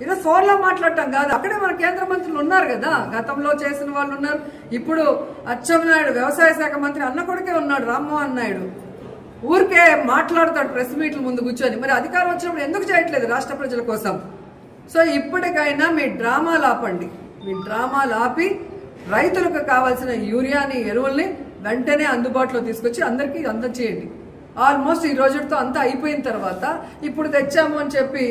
ఈరోజు ఫోన్లో మాట్లాడటం కాదు, అక్కడే మన కేంద్ర మంత్రులు ఉన్నారు కదా, గతంలో చేసిన వాళ్ళు ఉన్నారు. ఇప్పుడు అచ్చెన్నాయుడు వ్యవసాయ శాఖ మంత్రి అన్న కొడుకే ఉన్నాడు, రామ్మోహన్ నాయుడు. ఊరికే మాట్లాడతాడు ప్రెస్ మీట్ల ముందు కూర్చొని. మరి అధికారం వచ్చినప్పుడు ఎందుకు చేయట్లేదు రాష్ట్ర ప్రజల కోసం? సో ఇప్పటికైనా మీ డ్రామాలు ఆపండి. మీ డ్రామాలు ఆపి రైతులకు కావాల్సిన యూరియాని, ఎరువుల్ని వెంటనే అందుబాటులో తీసుకొచ్చి అందరికీ అందజేయండి. ఆల్మోస్ట్ ఈ రోజుతో అంతా అయిపోయిన తర్వాత ఇప్పుడు తెచ్చాము అని చెప్పి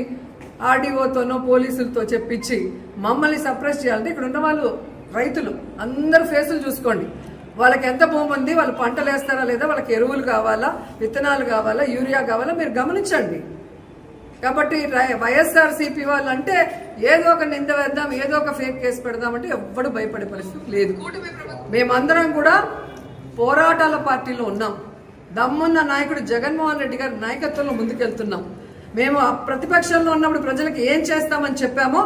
ఆర్డీఓతోనో పోలీసులతో చెప్పించి మమ్మల్ని సప్రెస్ చేయాలంటే ఇక్కడ ఉన్న వాళ్ళు రైతులు అందరు ఫేసులు చూసుకోండి. వాళ్ళకి ఎంత భూమి ఉంది, వాళ్ళు పంటలు వేస్తారా లేదా, వాళ్ళకి ఎరువులు కావాలా, విత్తనాలు కావాలా, యూరియా కావాలా, మీరు గమనించండి. కాబట్టి వైఎస్ఆర్సీపీ వాళ్ళు అంటే ఏదో ఒక నింద వేద్దాం, ఏదో ఒక ఫేక్ కేసు పెడదామంటే ఎవ్వడు భయపడే పరిస్థితి లేదు. మేమందరం కూడా పోరాటాల పార్టీలో ఉన్నాం. దమ్మున్న నాయకుడు జగన్మోహన్ రెడ్డి గారి నాయకత్వంలో ముందుకెళ్తున్నాం. మేము ప్రతిపక్షంలో ఉన్నప్పుడు ప్రజలకు ఏం చేస్తామని చెప్పామో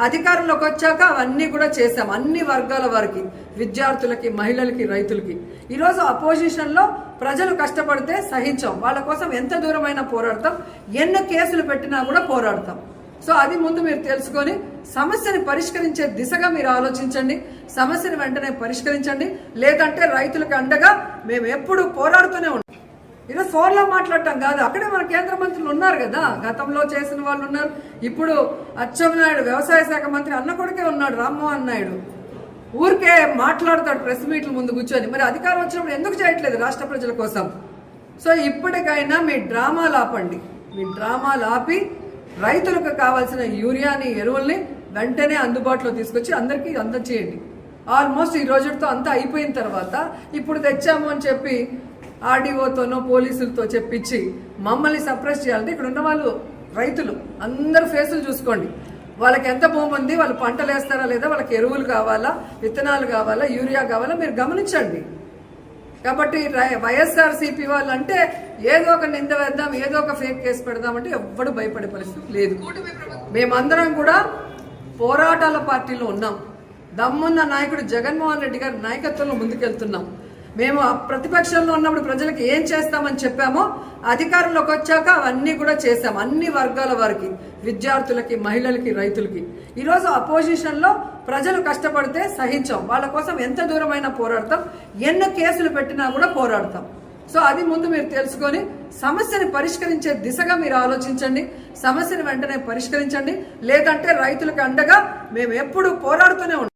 అధికారంలోకి వచ్చాక అవన్నీ కూడా చేశాం. అన్ని వర్గాల వారికి, విద్యార్థులకి, మహిళలకి, రైతులకి. ఈరోజు అపోజిషన్లో ప్రజలు కష్టపడితే సహించాం. వాళ్ళ కోసం ఎంత దూరమైనా పోరాడతాం, ఎన్ని కేసులు పెట్టినా కూడా పోరాడతాం. సో అది ముందు మీరు తెలుసుకొని సమస్యని పరిష్కరించే దిశగా మీరు ఆలోచించండి. సమస్యని వెంటనే పరిష్కరించండి. లేదంటే రైతులకు అండగా మేము ఎప్పుడు పోరాడుతూనే ఉంటాం. ఈరోజు ఫోన్లో మాట్లాడటం కాదు, అక్కడే మన కేంద్ర మంత్రులు ఉన్నారు కదా, గతంలో చేసిన వాళ్ళు ఉన్నారు. ఇప్పుడు అచ్చెన్నాయుడు వ్యవసాయ శాఖ మంత్రి అన్న కొడుకే ఉన్నాడు, రామ్మోహన్ నాయుడు. ఊరికే మాట్లాడతాడు ప్రెస్ మీట్ల ముందు కూర్చొని. మరి అధికారం వచ్చినప్పుడు ఎందుకు చేయట్లేదు రాష్ట్ర ప్రజల కోసం? సో ఇప్పటికైనా మీ డ్రామాలు ఆపండి. మీ డ్రామాలు ఆపి రైతులకు కావాల్సిన యూరియాని, ఎరువుల్ని వెంటనే అందుబాటులో తీసుకొచ్చి అందరికీ అందజేయండి. ఆల్మోస్ట్ ఈ రోజుతో అంతా అయిపోయిన తర్వాత ఇప్పుడు తెచ్చాము అని చెప్పి ఆర్డీఓతోనో పోలీసులతో చెప్పించి మమ్మల్ని సప్రెస్ చేయాలంటే ఇక్కడ ఉన్న వాళ్ళు రైతులు అందరు ఫేసులు చూసుకోండి. వాళ్ళకి ఎంత భూమి ఉంది, వాళ్ళు పంటలు వేస్తారా లేదా, వాళ్ళకి ఎరువులు కావాలా, విత్తనాలు కావాలా, యూరియా కావాలా, మీరు గమనించండి. కాబట్టి వైఎస్ఆర్సీపీ వాళ్ళు అంటే ఏదో ఒక నింద వేద్దాం, ఏదో ఒక ఫేక్ కేసు పెడదామంటే ఎవ్వడు భయపడే పరిస్థితి లేదు. మేమందరం కూడా పోరాటాల పార్టీలో ఉన్నాం. దమ్మున్న నాయకుడు జగన్మోహన్ రెడ్డి గారి నాయకత్వంలో ముందుకెళ్తున్నాం. మేము ప్రతిపక్షంలో ఉన్నప్పుడు ప్రజలకు ఏం చేస్తామని చెప్పామో అధికారంలోకి వచ్చాక అవన్నీ కూడా చేశాం. అన్ని వర్గాల వారికి, విద్యార్థులకి, మహిళలకి, రైతులకి. ఈరోజు అపోజిషన్లో ప్రజలు కష్టపడితే సహించాం. వాళ్ళ కోసం ఎంత దూరమైనా పోరాడతాం, ఎన్ని కేసులు పెట్టినా కూడా పోరాడతాం. సో అది ముందు మీరు తెలుసుకొని సమస్యని పరిష్కరించే దిశగా మీరు ఆలోచించండి. సమస్యని వెంటనే పరిష్కరించండి. లేదంటే రైతులకు అండగా మేము ఎప్పుడు పోరాడుతూనే ఉంటాం.